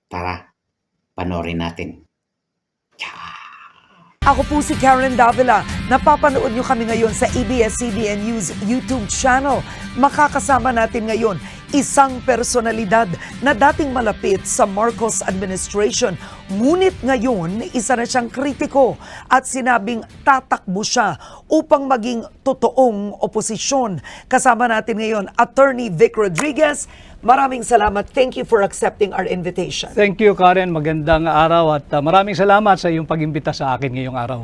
Tara, panoorin natin. Ako po si Karen Davila. Napapanood nyo kami ngayon sa ABS-CBN News YouTube channel. Makakasama natin ngayon isang personalidad na dating malapit sa Marcos administration. Ngunit ngayon, isa na siyang kritiko at sinabing tatakbo siya upang maging totoong oposisyon. Kasama natin ngayon, Attorney Vic Rodriguez. Maraming salamat. Thank you for accepting our invitation. Thank you, Karen. Magandang araw at maraming salamat sa iyong pag-imbita sa akin ngayong araw.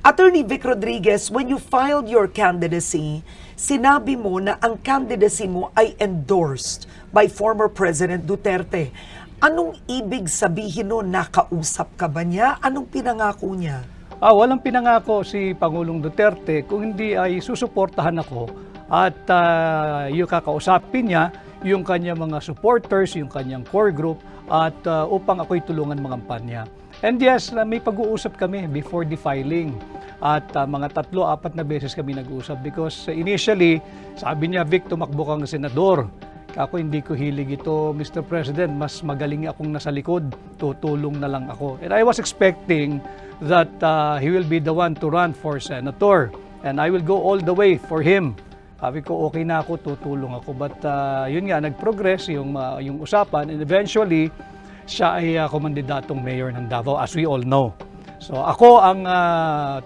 Attorney Vic Rodriguez, when you filed your candidacy, sinabi mo na ang candidacy mo ay endorsed by former President Duterte. Anong ibig sabihin nun? Nakausap ka ba niya? Anong pinangako niya? Walang pinangako si Pangulong Duterte kung hindi ay susuportahan ako at yung kakausapin niya yung kanyang mga supporters, yung kanyang core group at upang ako'y tulungan mangampanya. And yes, may pag-uusap kami before the filing at mga 3-4 na beses kami nag-usap because initially, sabi niya, Vic, tumakbo kang senador. Ako hindi ko hilig ito, Mr. President, mas magaling akong nasa likod, tutulong na lang ako. And I was expecting that he will be the one to run for senator and I will go all the way for him. Sabi ko, okay na ako, tutulong ako. But yun nga, nag-progress yung usapan and eventually, siya ay kumandidatong mayor ng Davao, as we all know. So ako ang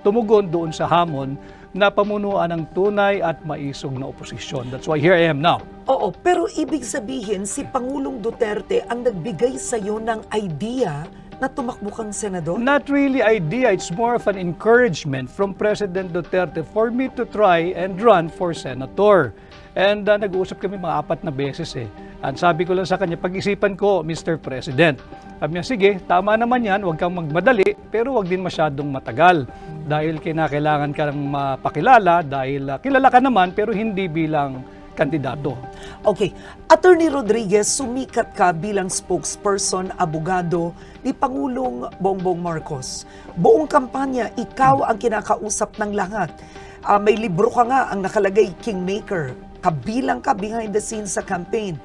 tumugon doon sa hamon na pamunuan ng tunay at maisog na oposisyon. That's why here I am now. Oo, pero ibig sabihin, si Pangulong Duterte ang nagbigay sa'yo ng idea na tumakbo kang senador? Not really idea, it's more of an encouragement from President Duterte for me to try and run for senator. And nag-uusap kami mga 4 na beses eh. At sabi ko lang sa kanya, pag-isipan ko, Mr. President. Sabi niya, sige, tama naman yan, huwag kang magmadali, pero huwag din masyadong matagal. Dahil kinakailangan ka ng mapakilala, dahil kilala ka naman, pero hindi bilang kandidato. Okay. Attorney Rodriguez, sumikat ka bilang spokesperson, abogado ni Pangulong Bongbong Marcos. Buong kampanya, ikaw ang kinakausap ng lahat. May libro ka nga ang nakalagay, Kingmaker. Kabilang ka behind the scenes sa campaign.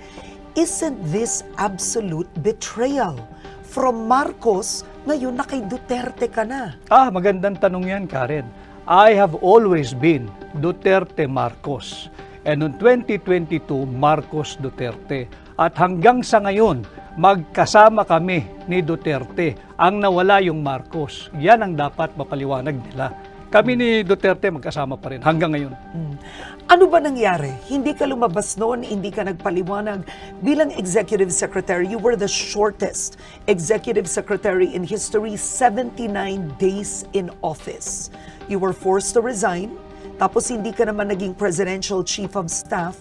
Isn't this absolute betrayal from Marcos ngayon na kay Duterte ka na? Magandang tanong yan, Karen. I have always been Duterte Marcos. And noong 2022, Marcos Duterte. At hanggang sa ngayon, magkasama kami ni Duterte. Ang nawala yung Marcos. Yan ang dapat mapaliwanag nila. Kami ni Duterte magkasama pa rin hanggang ngayon. Ano ba nangyari? Hindi ka lumabas noon, hindi ka nagpaliwanag. Bilang Executive Secretary, you were the shortest Executive Secretary in history, 79 days in office. You were forced to resign, tapos hindi ka naman naging Presidential Chief of Staff.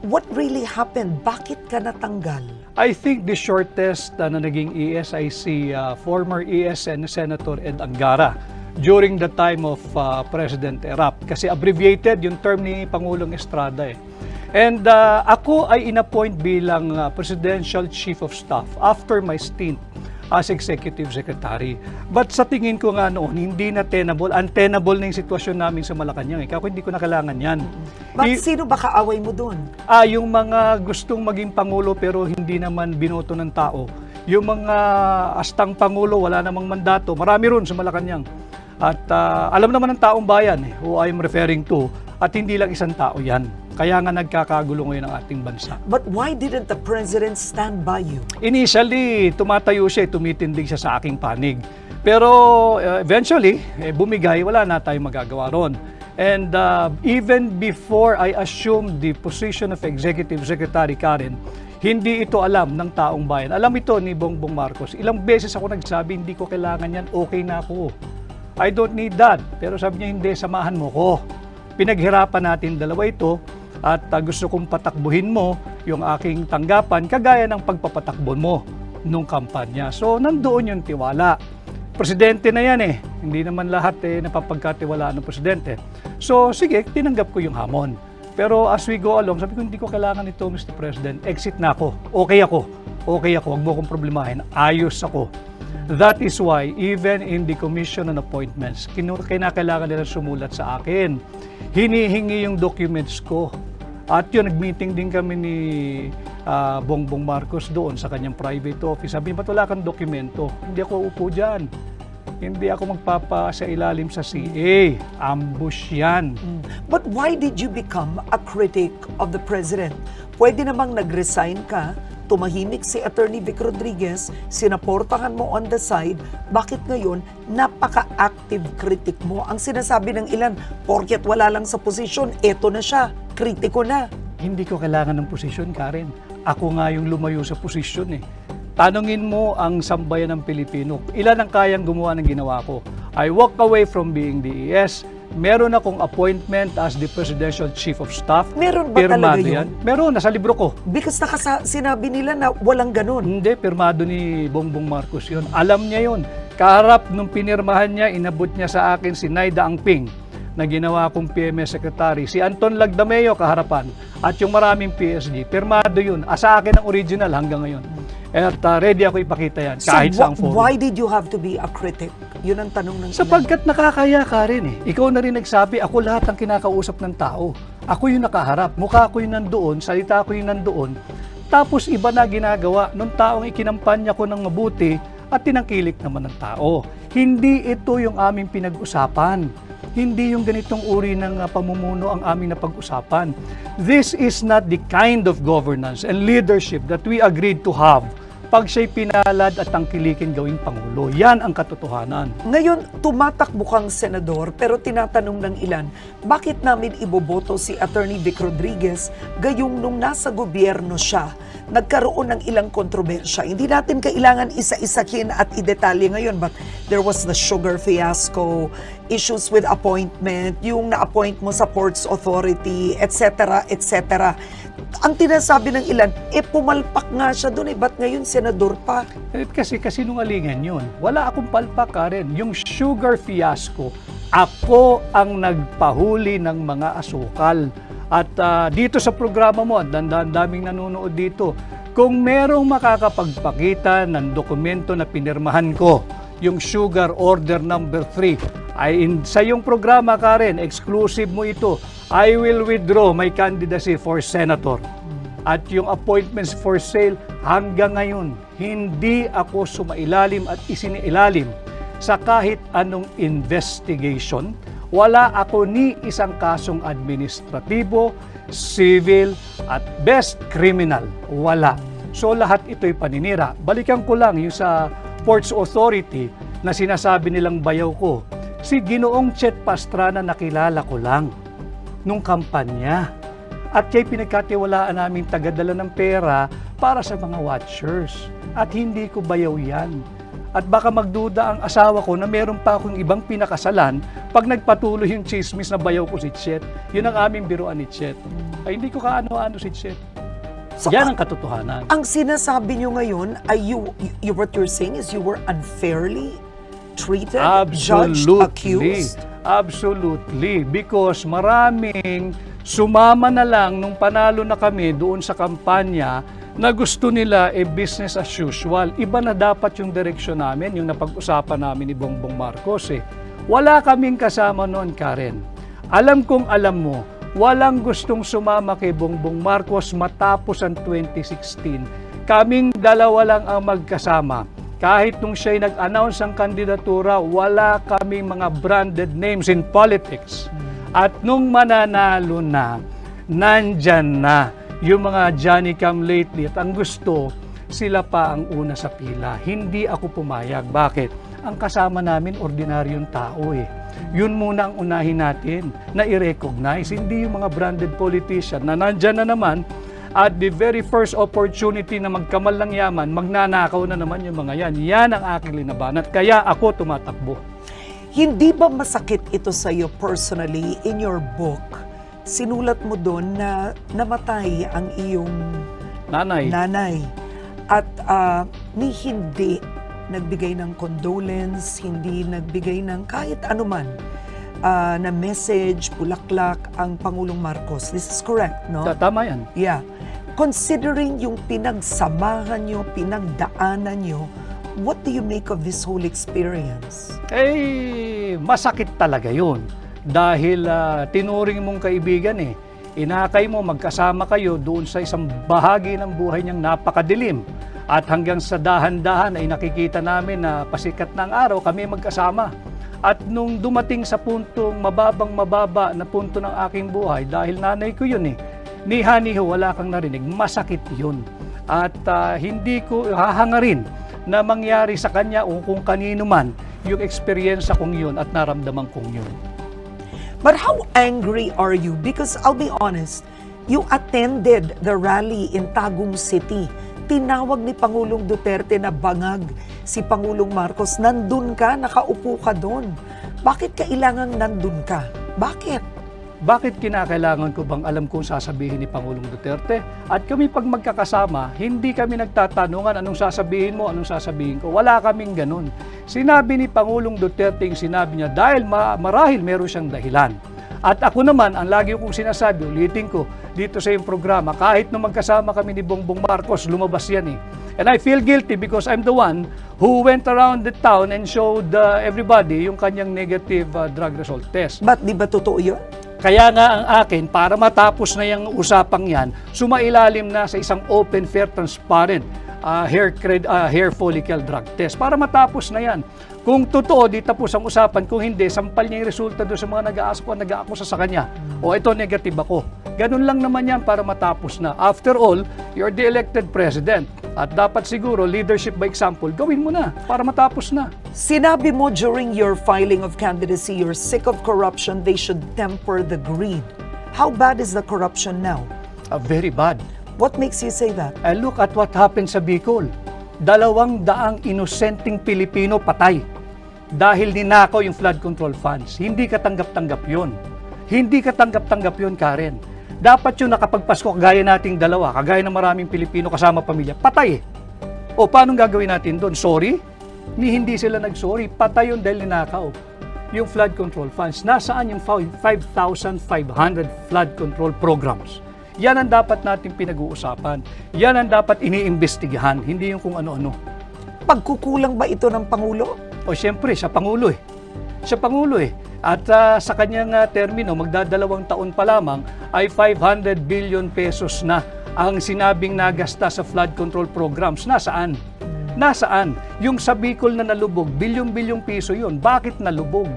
What really happened? Bakit ka natanggal? I think the shortest na naging ESIC, former ESN Senator Ed Angara, during the time of President Erap. Kasi abbreviated yung term ni Pangulong Estrada eh. And ako ay inappoint bilang Presidential Chief of Staff after my stint as Executive Secretary. But sa tingin ko nga noon, hindi na untenable na yung sitwasyon namin sa Malacanang. Ako hindi ko na kailangan yan. Bakit sino ba kaaway mo doon? Yung mga gustong maging Pangulo pero hindi naman binoto ng tao. Yung mga astang Pangulo, wala namang mandato. Marami ron sa Malacanang. At alam naman ng taong bayan who I'm referring to at hindi lang isang tao yan. Kaya nga nagkakagulo ngayon ang ating bansa. But why didn't the President stand by you? Initially, tumatayo siya, tumitindig siya sa aking panig. Pero eventually, bumigay, wala na tayong magagawa ron. And even before I assumed the position of Executive Secretary, Karen, hindi ito alam ng taong bayan. Alam ito ni Bongbong Marcos. Ilang beses ako nagsabi, hindi ko kailangan yan, okay na ako. I don't need that. Pero sabi niya, hindi, samahan mo ko. Pinaghirapan natin dalawa ito at gusto kong patakbuhin mo yung aking tanggapan kagaya ng pagpapatakbo mo nung kampanya. So, nandoon yung tiwala. Presidente na yan eh. Hindi naman lahat napapagkatiwalaan ng presidente. So, sige, tinanggap ko yung hamon. Pero as we go along, sabi ko, hindi ko kailangan ito, Mr. President. Exit na ako. Okay ako. Okay ako. Huwag mo akong problemahin. Ayos ako. That is why, even in the commission on appointments, kinakailangan nila sumulat sa akin. Hinihingi yung documents ko At yun, nag-meeting din kami ni Bongbong Marcos doon sa kanyang private office. Sabi niya, ba't wala kang dokumento? Hindi ako upo dyan. Hindi ako magpapa sa ilalim sa CA. Ambush yan. But why did you become a critic of the president? Pwede namang nag-resign ka, tumahimik si Attorney Vic Rodriguez, sinaportahan mo on the side, bakit ngayon napaka-active critic mo? Ang sinasabi ng ilan, porket wala lang sa posisyon, eto na siya, kritiko na. Hindi ko kailangan ng posisyon, Karen. Ako nga yung lumayo sa posisyon eh. Tanungin mo ang sambayan ng Pilipino. Ilan ang kayang gumawa ng ginawa ko? I walk away from being DES. Meron akong appointment as the Presidential Chief of Staff. Meron ba talaga yun? Meron, nasa libro ko. Because sinabi nila na walang ganun. Hindi, pirmado ni Bongbong Marcos yun. Alam niya yun. Kaharap nung pinirmahan niya, inabot niya sa akin si Naida Angping na ginawa kong PMS Secretary. Si Anton Lagdameo kaharapan. At yung maraming PSG. Pirmado yun. Sa akin ang original hanggang ngayon. At ready ako ipakita yan kahit So, saang forum. why did you have to be a critic? Yun ang tanong ng ilan. Sapagkat nakakaya ka rin eh. Ikaw na rin nagsabi, ako lahat ang kinakausap ng tao. Ako yung nakaharap, mukha ko yung nandoon, salita ko yung nandoon. Tapos iba na ginagawa nung taong ikinampanya ko ng mabuti at tinangkilik naman ng tao. Hindi ito yung aming pinag-usapan. Hindi yung ganitong uri ng pamumuno ang aming napag-usapan. This is not the kind of governance and leadership that we agreed to have pag siya'y pinalad at tangkilikin gawing Pangulo. Yan ang katotohanan. Ngayon, tumatakbo kang senador pero tinatanong ng ilan, bakit namin iboboto si Attorney Vic Rodriguez gayong nung nasa gobyerno siya, nagkaroon ng ilang kontrobersya. Hindi natin kailangan isa-isakin at idetalye ngayon, but there was the sugar fiasco, issues with appointment, yung na-appoint mo sa Ports Authority, etc., etc. Ang tinasabi ng ilan, pumalpak nga siya doon ba't ngayon senador pa? Kasi kasinungalingan yun. Wala akong palpak, Karen. Yung sugar fiasco, ako ang nagpahuli ng mga asukal. At dito sa programa mo, at daming nanonood dito, kung merong makakapagpakita ng dokumento na pinirmahan ko, yung Sugar Order number 3, ay sa iyong programa, Karen, exclusive mo ito, I will withdraw my candidacy for senator. At yung appointments for sale, hanggang ngayon, hindi ako sumailalim at isinilalim sa kahit anong investigation. Wala ako ni isang kasong administratibo, civil, at best criminal. Wala. So lahat ito'y paninira. Balikan ko lang yung sa Ports Authority na sinasabi nilang bayaw ko. Si Ginoong Chet Pastrana nakilala ko lang nung kampanya. At kay pinagkatiwalaan namin tagadala ng pera para sa mga watchers. At hindi ko bayaw yan. At baka magduda ang asawa ko na meron pa akong ibang pinakasalan pag nagpatuloy yung chismis na bayaw ko si Chet. Yun ang aming biruan ni Chet. Ay hindi ko kaano-ano si Chet. So, Yan ang katotohanan. Ang sinasabi nyo ngayon ay what you're saying is you were unfairly treated, judged, accused? Absolutely. Because maraming sumama na lang nung panalo na kami doon sa kampanya na gusto nila business as usual. Iba na dapat yung direksyon namin, yung napag-usapan namin ni Bongbong Marcos eh. Wala kaming kasama noon, Karen. Alam kong alam mo, walang gustong sumama kay Bongbong Marcos matapos ang 2016. Kaming dalawa lang ang magkasama. Kahit nung siya'y nag-announce ang kandidatura, wala kaming mga branded names in politics. At nung mananalo na, nandyan na yung mga Johnny come lately at ang gusto, sila pa ang una sa pila. Hindi ako pumayag. Bakit? Ang kasama namin, ordinaryong tao eh. Yun muna ang unahin natin na i-recognize. Hindi yung mga branded politician na nandyan na naman at the very first opportunity na magkamal ng yaman, magnanakaw na naman yung mga yan. Yan ang aking linaban at kaya ako tumatakbo. Hindi ba masakit ito sa iyo personally in your book? Sinulat mo doon na namatay ang iyong nanay. At ni hindi nagbigay ng condolence, hindi nagbigay ng kahit anuman na message, bulaklak ang Pangulong Marcos. This is correct, no? Tama yan. Yeah. Considering yung pinagsamahan nyo, pinagdaanan nyo, what do you make of this whole experience? Masakit talaga yun. Dahil tinuring mong kaibigan eh. Inakay mo, magkasama kayo doon sa isang bahagi ng buhay niyang napakadilim. At hanggang sa dahan-dahan ay nakikita namin na pasikat ng araw, kami magkasama. At nung dumating sa puntong mababang-mababa na punto ng aking buhay, dahil nanay ko yun ni Haniho, wala kang narinig, masakit yun. At hindi ko hahangarin na mangyari sa kanya o kung kanino man yung experience kong yun at naramdaman kong yun. But how angry are you? Because I'll be honest, you attended the rally in Tagum City. Tinawag ni Pangulong Duterte na bangag si Pangulong Marcos. Nandun ka, nakaupo ka doon. Bakit kailangan nandun ka? Bakit? Bakit kinakailangan ko bang alam kung sasabihin ni Pangulong Duterte? At kami pag magkakasama, hindi kami nagtatanungan anong sasabihin mo, anong sasabihin ko. Wala kaming ganun. Sinabi ni Pangulong Duterte yung sinabi niya dahil marahil meron siyang dahilan. At ako naman, ang lagi kong sinasabi, ulitin ko dito sa iyong programa, kahit nung magkasama kami ni Bongbong Marcos, lumabas yan And I feel guilty because I'm the one who went around the town and showed everybody yung kanyang negative drug result test. Ba't di ba totoo yun? Kaya nga ang akin, para matapos na yung usapang yan, sumailalim na sa isang open, fair, transparent hair follicle drug test. Para matapos na yan. Kung totoo, di tapos ang usapan. Kung hindi, sampal niya yung resulta doon sa mga nag-aakusa sa kanya. O ito, negative ako. Ganun lang naman yan para matapos na. After all, you're the elected president. At dapat siguro, leadership by example, gawin mo na para matapos na. Sinabi mo during your filing of candidacy, you're sick of corruption, they should temper the greed. How bad is the corruption now? Very bad. What makes you say that? Look at what happened sa Bicol. 200 inosenteng Pilipino patay dahil ninakaw yung flood control funds. Hindi katanggap-tanggap yun. Hindi katanggap-tanggap yun, Karen. Dapat yun nakapagpasko, kagaya nating dalawa, kagaya ng maraming Pilipino kasama pamilya, patay O paano gagawin natin doon? Sorry? Hindi sila nag-sorry. Patay yun dahil ninakaw. Yung flood control funds. Nasaan yung 5,500 flood control programs? Yan ang dapat natin pinag-uusapan. Yan ang dapat iniimbestigahan, hindi yung kung ano-ano. Pagkukulang ba ito ng Pangulo? O siyempre, siya Pangulo eh. Siya Pangulo eh. At sa kanyang termino, magdadalawang taon pa lamang, ay 500 billion pesos na ang sinabing nagasta sa flood control programs. Nasaan? Nasaan? Yung sa Bicol na nalubog, bilyong-bilyong piso yun. Bakit nalubog?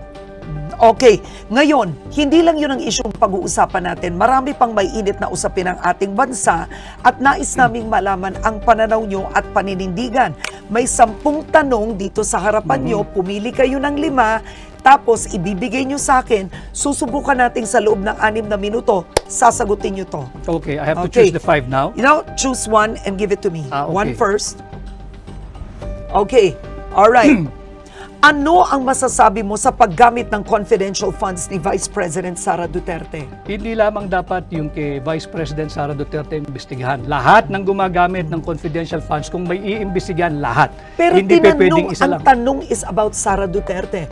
Okay, ngayon, hindi lang yun ang isyong pag-uusapan natin. Marami pang may init na usapin ng ating bansa at nais naming malaman ang pananaw nyo at paninindigan. May 10 tanong dito sa harapan nyo, pumili kayo ng 5, tapos ibibigay nyo sa akin, susubukan natin sa loob ng 6 na minuto, sasagutin nyo to. Okay, I have to choose the 5 now. You know, choose one and give it to me. Okay. One first. Okay, alright. Ano ang masasabi mo sa paggamit ng confidential funds ni Vice President Sara Duterte? Hindi lamang dapat yung kay Vice President Sara Duterte imbestigahan. Lahat ng gumagamit ng confidential funds, kung may iimbestigahan, lahat. Pero hindi pwedeng isa ang lang. tanong is about Sara Duterte.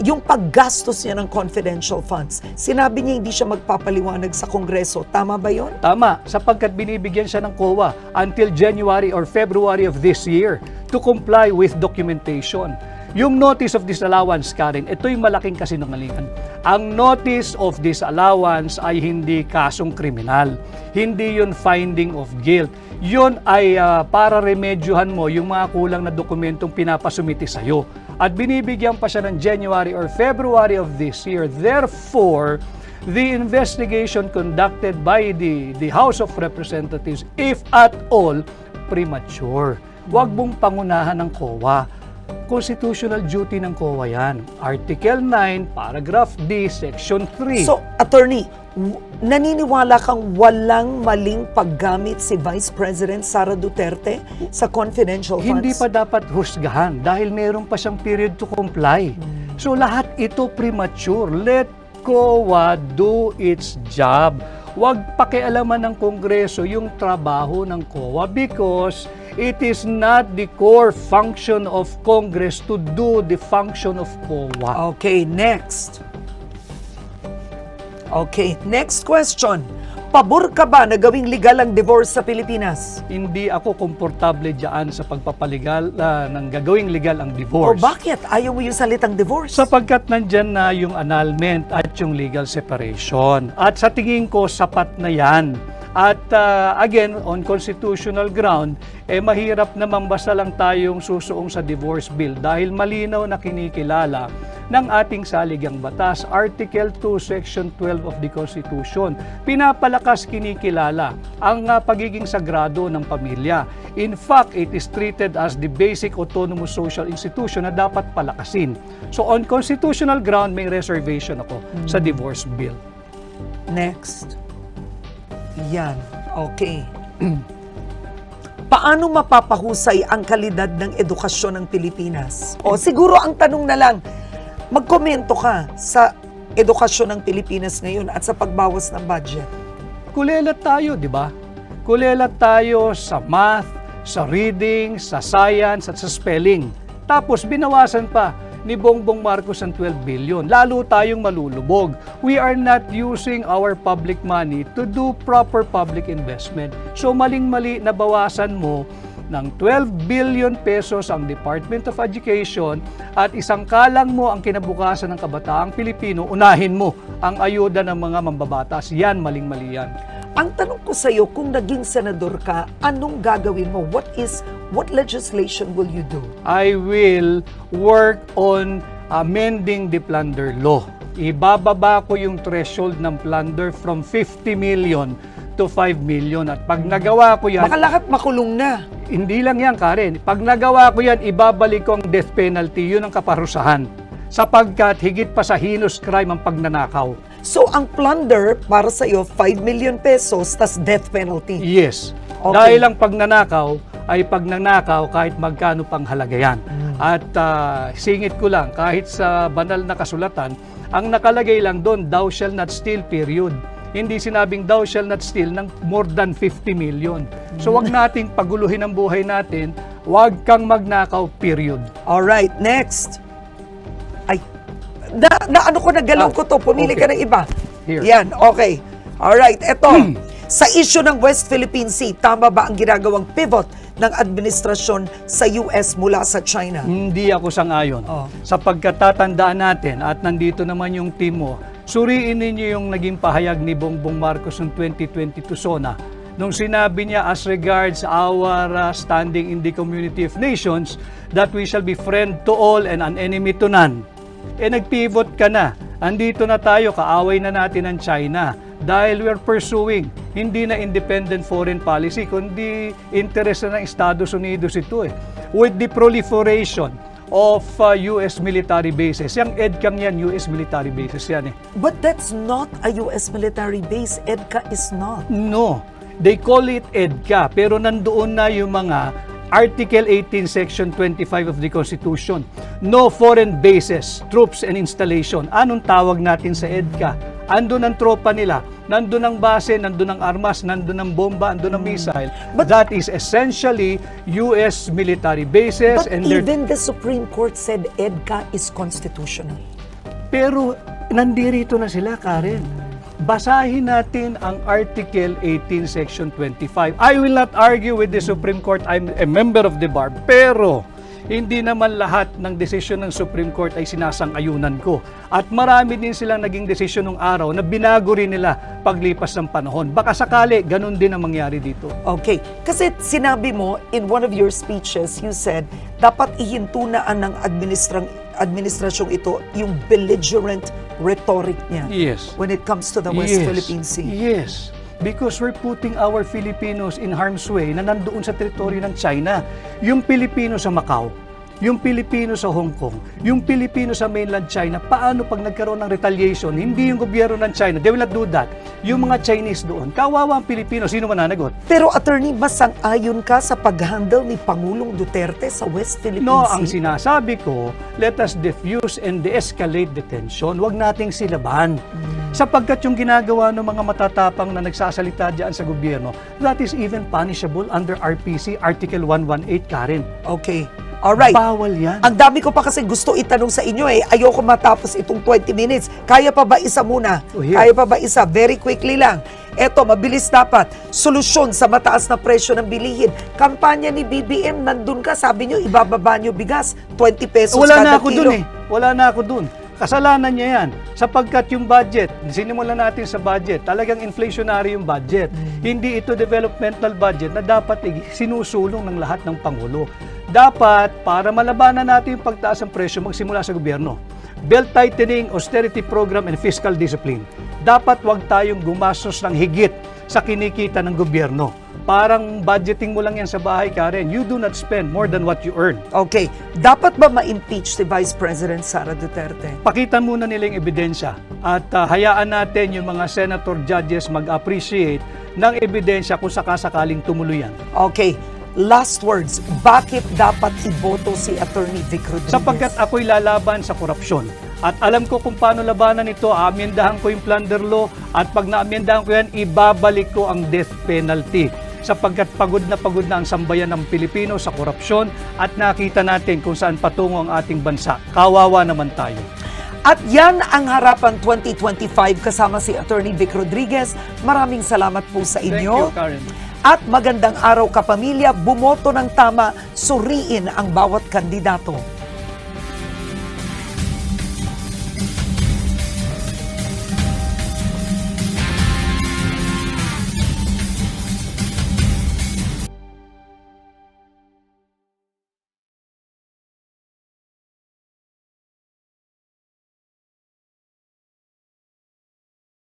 Yung paggastos niya ng confidential funds, sinabi niya hindi siya magpapaliwanag sa Kongreso. Tama ba yon? Tama, sapagkat binibigyan siya ng COA until January or February of this year to comply with documentation. Yung notice of disallowance, Karen, ito yung malaking kasinungalingan. Ang notice of disallowance ay hindi kasong kriminal. Hindi yun finding of guilt. Yun ay para remedyohan mo yung mga kulang na dokumentong pinapasumiti sa'yo. At binibigyan pa siya ng January or February of this year. Therefore, the investigation conducted by the House of Representatives, if at all, premature. Huwag mong pangunahan ng COA. Constitutional duty ng COA yan. Article 9, Paragraph D, Section 3. So, Attorney, naniniwala kang walang maling paggamit si Vice President Sara Duterte sa confidential funds? Hindi pa dapat husgahan dahil meron pa siyang period to comply. So lahat ito premature. Let COA do its job. Huwag pakialaman ng Kongreso yung trabaho ng COA because it is not the core function of Congress to do the function of COA. Okay, next. Okay, next question. pabor ka ba na gawing legal ang divorce sa Pilipinas? Hindi ako komportable diyan sa pagpapaligal ng gagawing legal ang O divorce. bakit? Ayaw mo yung salitang divorce? Sapagkat nandyan na yung annulment at yung legal separation. At sa tingin ko, sapat na yan. At again, on constitutional ground, mahirap naman basta lang tayong susuong sa divorce bill dahil malinaw na kinikilala ng ating saligang batas, Article 2, Section 12 of the Constitution. Pinapalakas kinikilala ang pagiging sagrado ng pamilya. In fact, it is treated as the basic autonomous social institution na dapat palakasin. So on constitutional ground, may reservation ako sa divorce bill. Next. Yan. Okay. Paano mapapahusay ang kalidad ng edukasyon ng Pilipinas? O siguro ang tanong na lang, magkomento ka sa edukasyon ng Pilipinas ngayon at sa pagbawas ng budget. Kulelat tayo, di ba? Kulelat tayo sa math, sa reading, sa science, at sa spelling. Tapos binawasan pa ni Bongbong Marcos ang 12 billion. Lalo tayong malulubog. We are not using our public money to do proper public investment. So maling-mali na bawasan mo ng 12 billion pesos ang Department of Education at isang kalang mo ang kinabukasan ng kabataang Pilipino, unahin mo ang ayuda ng mga mambabatas. Yan, maling-mali yan. Ang tanong ko sa iyo, kung naging senador ka, anong gagawin mo? What legislation will you do? I will work on amending the plunder law. Ibababa ko yung threshold ng plunder from 50 million to 5 million. At pag nagawa ko yan, Baka lahat makulong na. hindi lang yan, Karen. Pag nagawa ko yan, ibabalik ko ang death penalty. Yun ang kaparusahan. Sapagkat higit pa sa heinous crime ang pagnanakaw. So ang plunder para sa iyo 5 million pesos tas death penalty. Yes. Okay. Dahil ang pagnanakaw ay pagnanakaw kahit magkano pang halaga yan. At singit ko lang, kahit sa banal na kasulatan, ang nakalagay lang doon, thou shall not steal, period. Hindi sinabing thou shall not steal ng more than 50 million. So wag nating paguluhin ang buhay natin, wag kang magnakaw, period. All right, next. Ay, ano ko nagalaw ko to, pumili okay. ka ng iba. Here. Yan, okay. All right, eto. Sa issue ng West Philippine Sea, tama ba ang ginagawang pivot ng administrasyon sa US mula sa China? Hindi ako sang-ayon. Oh. Sapagkat tatandaan natin at nandito naman yung team mo, suriin ninyo yung naging pahayag ni Bongbong Marcos noong 2022 SONA. Nung sinabi niya as regards our standing in the community of nations that we shall be friend to all and an enemy to none. Nag-pivot ka na. Andito na tayo, kaaway na natin ang China dahil we're pursuing hindi na independent foreign policy kundi interest na ng Estados Unidos ito with the proliferation of US military bases. Yung EDCAM yan, US military bases yan But that's not a US military base. EDCA is not. No, they call it EDCA pero nandoon na yung mga Article 18, Section 25 of the Constitution. No foreign bases, troops, and installation. Anong tawag natin sa EDCA? Andun ang tropa nila, nandun ang base, nandun ang armas, nandun ang bomba, nandun ang missile. But that is essentially U.S. military bases. But and even the Supreme Court said EDCA is constitutional. Pero nandirito na sila, Karen. Basahin natin ang Article 18, Section 25. I will not argue with the Supreme Court. I'm a member of the bar. Pero hindi naman lahat ng desisyon ng Supreme Court ay sinasang-ayunan ko. At marami din silang naging desisyon ng araw na binago rin nila paglipas ng panahon. Baka sakali, ganun din ang mangyari dito. Okay. Kasi sinabi mo, in one of your speeches, you said, dapat ihintunaan ng administrasyong ito yung belligerent rhetoric niya Yes. when it comes to the West Philippine Sea. Yes. Because we're putting our Filipinos in harm's way na nandoon sa teritoryo ng China. Yung Pilipino sa Macau, yung Pilipino sa Hong Kong, yung Pilipino sa mainland China, paano pag nagkaroon ng retaliation? Hindi yung gobyerno ng China, they will not do that. Yung mga Chinese doon, kawawa ang Pilipino, sino mananagot? Pero attorney, mas sang-ayon ka sa pag-handle ni Pangulong Duterte sa West Philippine No, Sea? ang sinasabi ko, let us diffuse and de-escalate the tension. Huwag nating silaban. Sapagkat yung ginagawa ng mga matatapang na nagsasalita dyan sa gobyerno, that is even punishable under RPC Article 118, Karen. Okay. Alright. Bawal yan. Ang dami ko pa kasi gusto itanong sa inyo Ayoko matapos itong 20 minutes. Kaya pa ba isa muna? Oh, here. Kaya pa ba isa? Very quickly lang. Eto, mabilis dapat. Solusyon sa mataas na presyo ng bilihin. Kampanya ni BBM, nandun ka, sabi nyo, ibababa nyo bigas, 20 pesos Wala kada na ako kilo. dun eh. Wala na ako dun. Kasalanan niya yan. Sapagkat yung budget, sinimulan natin sa budget, talagang inflationary yung budget. Hindi ito developmental budget na dapat sinusulong ng lahat ng Pangulo. Dapat, para malabanan natin yung pagtaas ng presyo, magsimula sa gobyerno. Belt tightening, austerity program, and fiscal discipline. Dapat wag tayong gumastos ng higit sa kinikita ng gobyerno. Parang budgeting mo lang yan sa bahay, Karen. You do not spend more than what you earn. Okay, dapat ba ma-impeach si Vice President Sara Duterte? Pakita muna nila yung ebidensya at hayaan natin yung mga senator judges mag-appreciate ng ebidensya kung sakasakaling tumuloy yan. Okay, last words, bakit dapat iboto si Attorney Vic Rodriguez? Sapagkat ako'y lalaban sa korupsyon. At alam ko kung paano labanan ito, aamyendahan ko yung plunder law at pag naamyendahan ko yan, ibabalik ko ang death penalty. Sapagkat pagod na ang sambayan ng Pilipino sa korupsyon at nakita natin kung saan patungo ang ating bansa. Kawawa naman tayo. At yan ang Harapan 2025 kasama si Attorney Vic Rodriguez. Maraming salamat po sa Thank inyo. you, Karen. At magandang araw kapamilya, bumoto ng tama, suriin ang bawat kandidato.